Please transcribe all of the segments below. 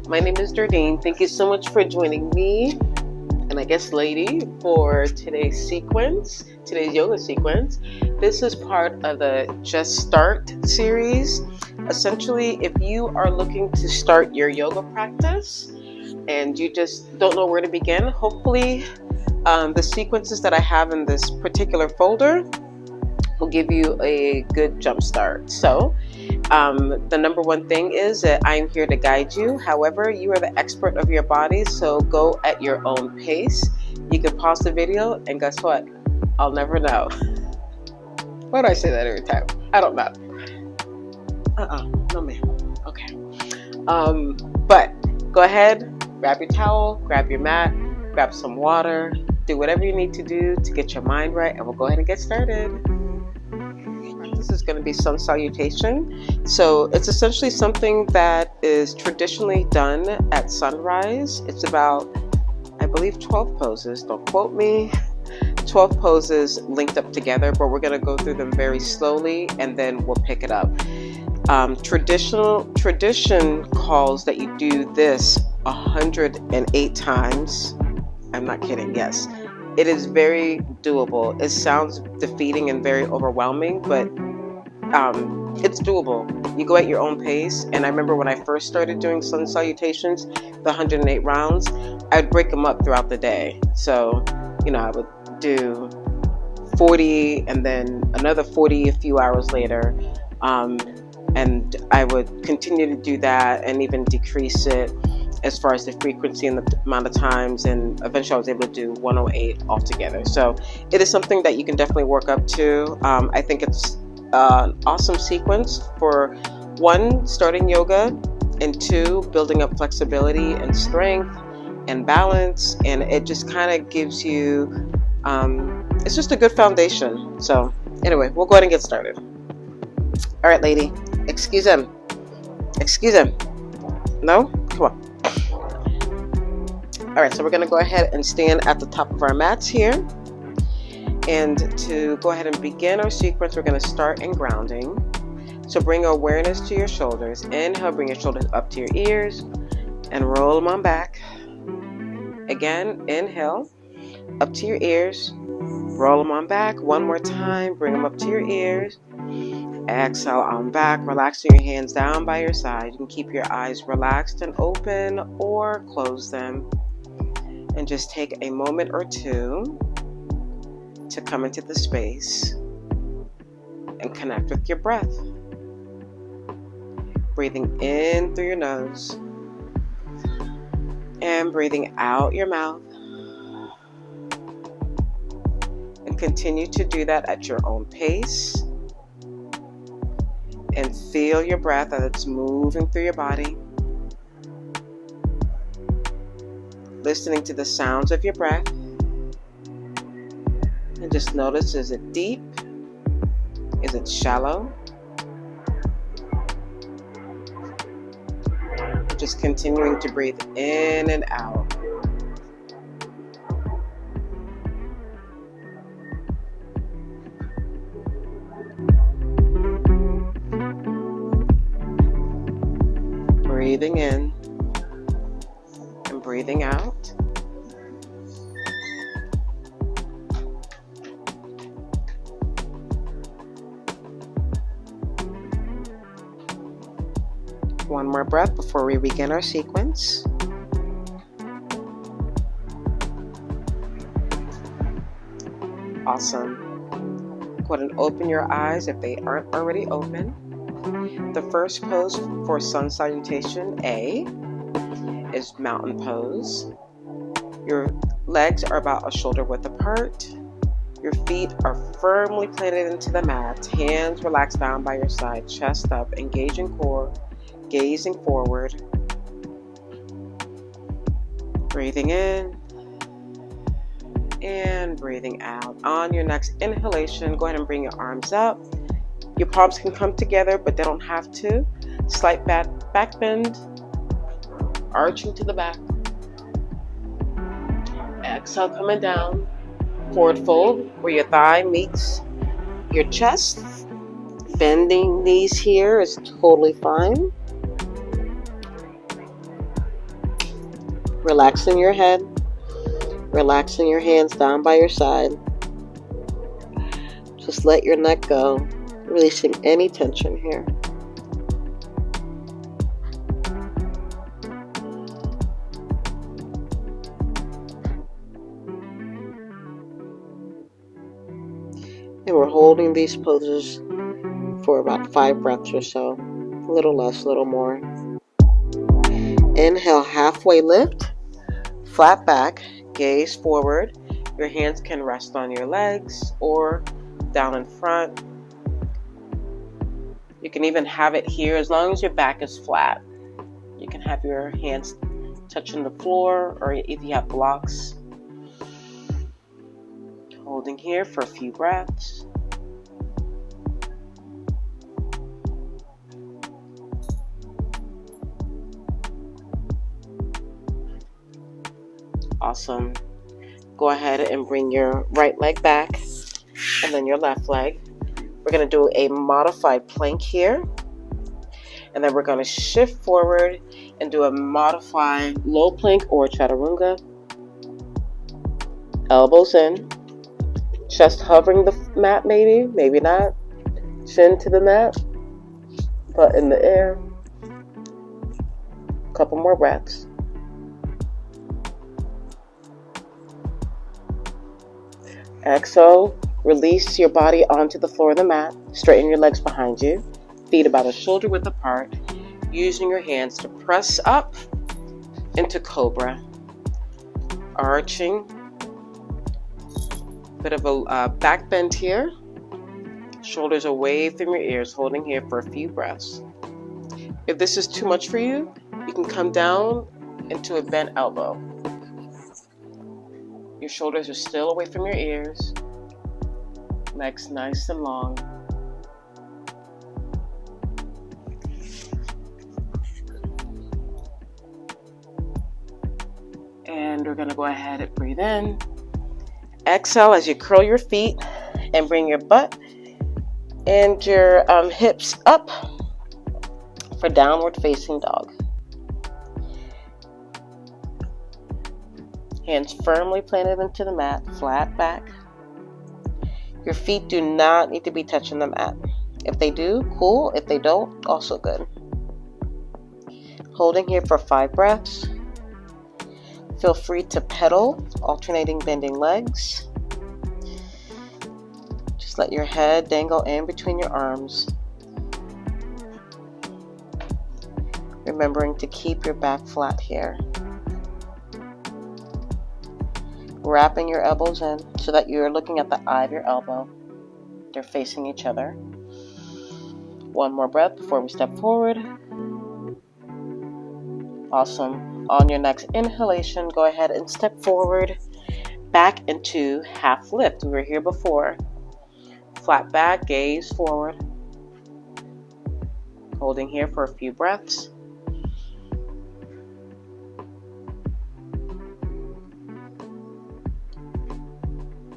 My name is Derdine. Thank you so much for joining me, and I guess lady, for today's yoga sequence. This is part of the Just Start series. Essentially, if you are looking to start your yoga practice and you just don't know where to begin, hopefully the sequences that I have in this particular folder will give you a good jump start. So the number one thing is that I'm here to guide you. However, you are the expert of your body, so go at your own pace. You can pause the video, and guess what? I'll never know. Why do I say that every time? I don't know. No ma'am. Okay. But go ahead, grab your towel, grab your mat, grab some water, do whatever you need to do to get your mind right, and we'll go ahead and get started. This is going to be sun salutation. So it's essentially something that is traditionally done at sunrise. It's about, I believe, 12 poses. Don't quote me. 12 poses linked up together, but we're going to go through them very slowly and then we'll pick it up. Tradition calls that you do this 108 times. I'm not kidding. Yes. It is very doable. It sounds defeating and very overwhelming, but it's doable. You go at your own pace. And I remember when I first started doing sun salutations, the 108 rounds, I'd break them up throughout the day. So, I would do 40 and then another 40 a few hours later. And I would continue to do that and even decrease it as far as the frequency and the amount of times, and eventually I was able to do 108 altogether. So it is something that you can definitely work up to. I think it's an awesome sequence for 1, starting yoga, and 2, building up flexibility and strength and balance, and it just kind of gives you, it's just a good foundation. So anyway, we'll go ahead and get started. All right, lady, excuse him. No? Come on. All right, so we're going to go ahead and stand at the top of our mats here. And to go ahead and begin our sequence, we're going to start in grounding. So bring awareness to your shoulders. Inhale, bring your shoulders up to your ears and roll them on back. Again, inhale, up to your ears, roll them on back. One more time, bring them up to your ears. Exhale on back, relaxing your hands down by your side. You can keep your eyes relaxed and open or close them. And just take a moment or two to come into the space and connect with your breath. Breathing in through your nose and breathing out your mouth. And continue to do that at your own pace. And feel your breath as it's moving through your body. Listening to the sounds of your breath. And just notice, is it deep? Is it shallow? Just continuing to breathe in and out. Breathing in and breathing out. One more breath before we begin our sequence. Awesome. Go ahead and open your eyes if they aren't already open. The first pose for sun salutation A is mountain pose. Your legs are about a shoulder width apart. Your feet are firmly planted into the mat. Hands relaxed down by your side, chest up, engaging core, gazing forward. Breathing in and breathing out. On your next inhalation, go ahead and bring your arms up. Your palms can come together, but they don't have to. Slight back bend, arching to the back. Exhale, coming down. Forward fold, where your thigh meets your chest. Bending knees here is totally fine. Relaxing your head, relaxing your hands down by your side. Just let your neck go, releasing any tension here. And we're holding these poses for about 5 breaths or so. A little less, a little more. Inhale, halfway lift, flat back, gaze forward. Your hands can rest on your legs or down in front. You can even have it here as long as your back is flat. You can have your hands touching the floor, or if you have blocks. Holding here for a few breaths. Awesome. Go ahead and bring your right leg back and then your left leg. We're going to do a modified plank here. And then we're going to shift forward and do a modified low plank or chaturanga. Elbows in. Chest hovering the mat maybe, maybe not. Chin to the mat, butt in the air. Couple more breaths. Exhale, release your body onto the floor of the mat. Straighten your legs behind you. Feet about a shoulder width apart. Using your hands to press up into cobra. Arching. Bit of a back bend here. Shoulders away from your ears, holding here for a few breaths. If this is too much for you, you can come down into a bent elbow. Your shoulders are still away from your ears. Legs nice and long. And we're going to go ahead and breathe in. Exhale as you curl your feet and bring your butt and your hips up for downward facing dog. Hands firmly planted into the mat, flat back. Your feet do not need to be touching the mat. If they do, cool. If they don't, also good. Holding here for 5 breaths. Feel free to pedal, alternating bending legs. Just let your head dangle in between your arms. Remembering to keep your back flat here. Wrapping your elbows in so that you're looking at the eye of your elbow. They're facing each other. One more breath before we step forward. Awesome. On your next inhalation, go ahead and step forward, back into half lift. We were here before. Flat back, gaze forward. Holding here for a few breaths.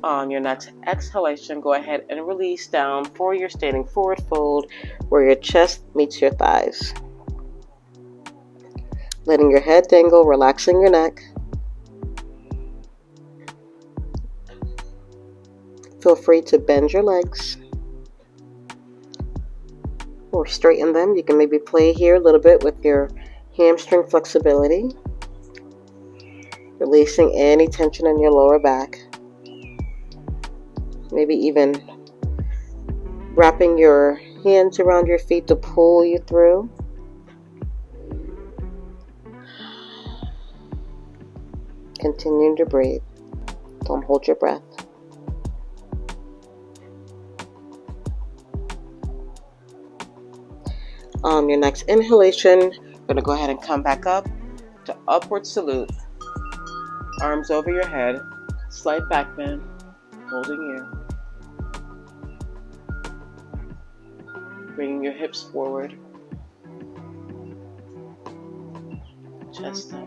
On your next exhalation, go ahead and release down for your standing forward fold where your chest meets your thighs. Letting your head dangle, relaxing your neck. Feel free to bend your legs or straighten them. You can maybe play here a little bit with your hamstring flexibility. Releasing any tension in your lower back. Maybe even wrapping your hands around your feet to pull you through. Continue to breathe. Don't hold your breath. On your next inhalation, you're going to go ahead and come back up to upward salute. Arms over your head, slight back bend, holding here. Bringing your hips forward. Chest up.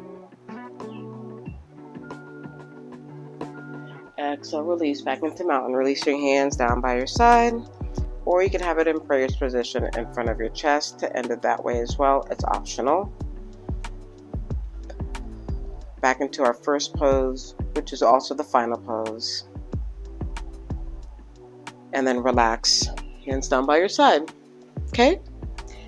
Exhale, release back into mountain. Release your hands down by your side, or you can have it in prayer's position in front of your chest to end it that way as well. It's optional. back into our first pose, which is also the final pose. And then relax, hands down by your side. Okay?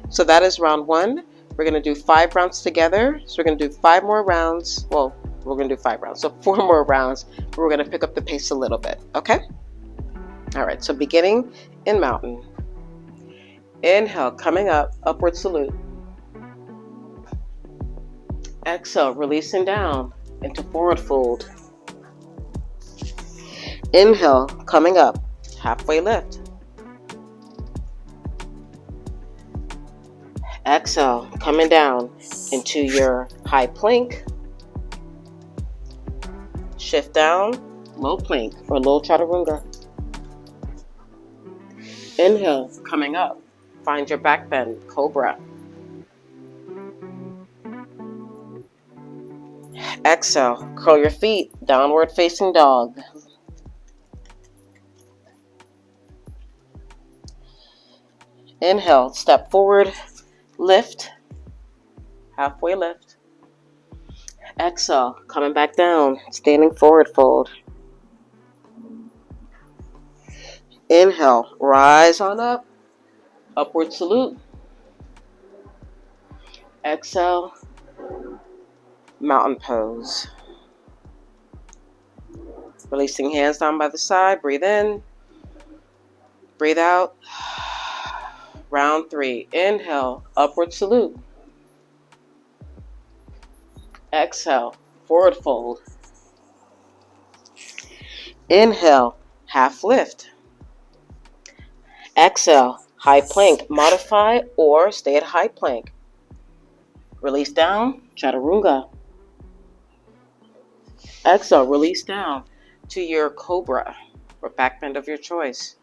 So that is round 1. We're going to do 5 rounds together. So we're going to do 5 more rounds. Well, we're going to do 5 rounds. So 4 more rounds. We're going to pick up the pace a little bit. Okay? All right. So beginning in mountain. Inhale, coming up, upward salute. Exhale, releasing down into forward fold. Inhale, coming up, halfway lift. Exhale, coming down into your high plank. Shift down, low plank or low chaturanga. Inhale, coming up, find your back bend, cobra. Exhale, curl your feet, downward facing dog. Inhale, step forward, lift, halfway lift. Exhale, coming back down, standing forward fold. Inhale, rise on up, upward salute. Exhale, mountain pose. Releasing hands down by the side, breathe in, breathe out. Round 3, inhale, upward salute. Exhale, forward fold. Inhale, half lift. Exhale, high plank. Modify or stay at high plank. Release down, chaturanga. Exhale, release down to your cobra or back bend of your choice.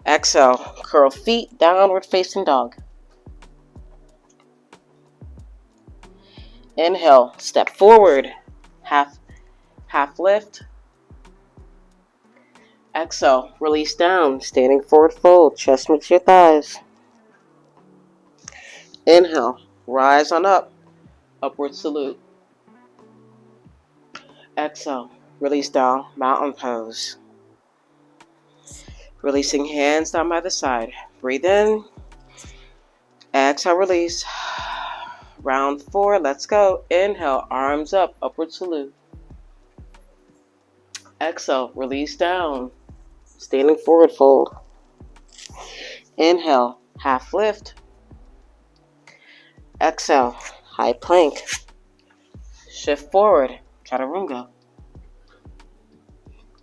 Exhale, curl feet, downward facing dog. Inhale, step forward, half lift. Exhale, release down, standing forward fold, chest meets your thighs. Inhale, rise on up, upward salute. Exhale, release down, mountain pose. Releasing hands down by the side. Breathe in. Exhale, release. Round 4, let's go. Inhale, arms up, upward salute. Exhale, release down, standing forward fold. Inhale, half lift. Exhale, high plank. Shift forward, chaturanga.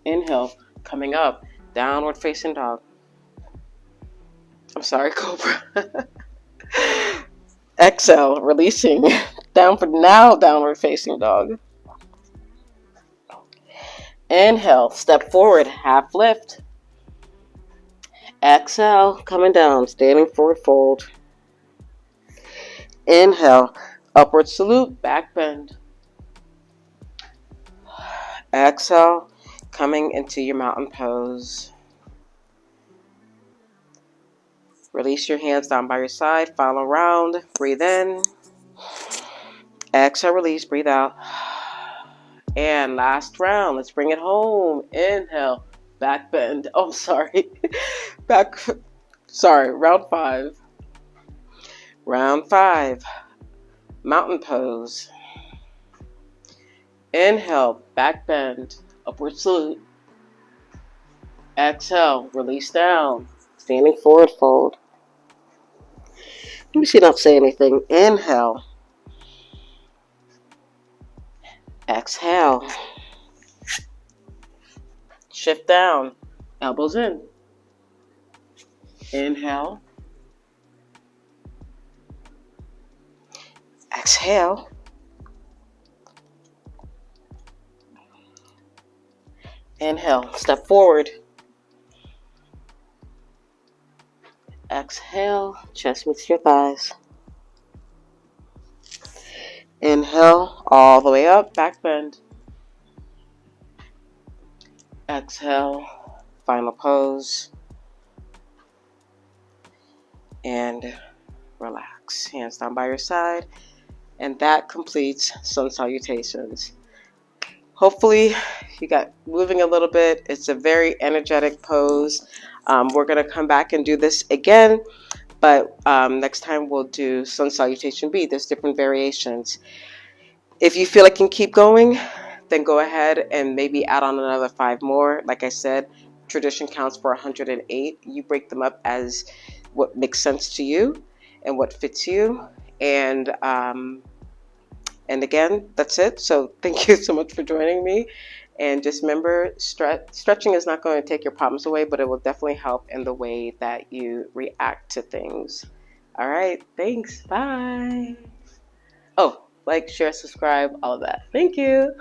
Inhale, coming up, downward facing dog. I'm sorry, cobra. Exhale, releasing, downward facing dog. Inhale, step forward, half lift. Exhale, coming down, standing forward fold. Inhale, upward salute, back bend. Exhale, coming into your mountain pose. Release your hands down by your side. Final round. Breathe in. Exhale, release. Breathe out. And last round. Let's bring it home. Inhale. Back bend. Oh, sorry. Round 5. Round 5. Mountain pose. Inhale. Back bend. Upward salute. Exhale. Release down. Standing forward fold. Let me see, not say anything. Inhale. Exhale. Shift down. Elbows in. Inhale. Exhale. Inhale. Step forward. Exhale, chest meets your thighs. Inhale, all the way up, back bend. Exhale, final pose. And relax. Hands down by your side. And that completes Sun Salutations. Hopefully you got moving a little bit. It's a very energetic pose. We're going to come back and do this again, but next time we'll do Sun Salutation B. There's different variations. If you feel like you can keep going, then go ahead and maybe add on another 5 more. Like I said, tradition counts for 108. You break them up as what makes sense to you and what fits you. And again, that's it. So thank you so much for joining me. And just remember, stretching is not going to take your problems away, but it will definitely help in the way that you react to things. All right. Thanks. Bye. Oh, like, share, subscribe, all of that. Thank you.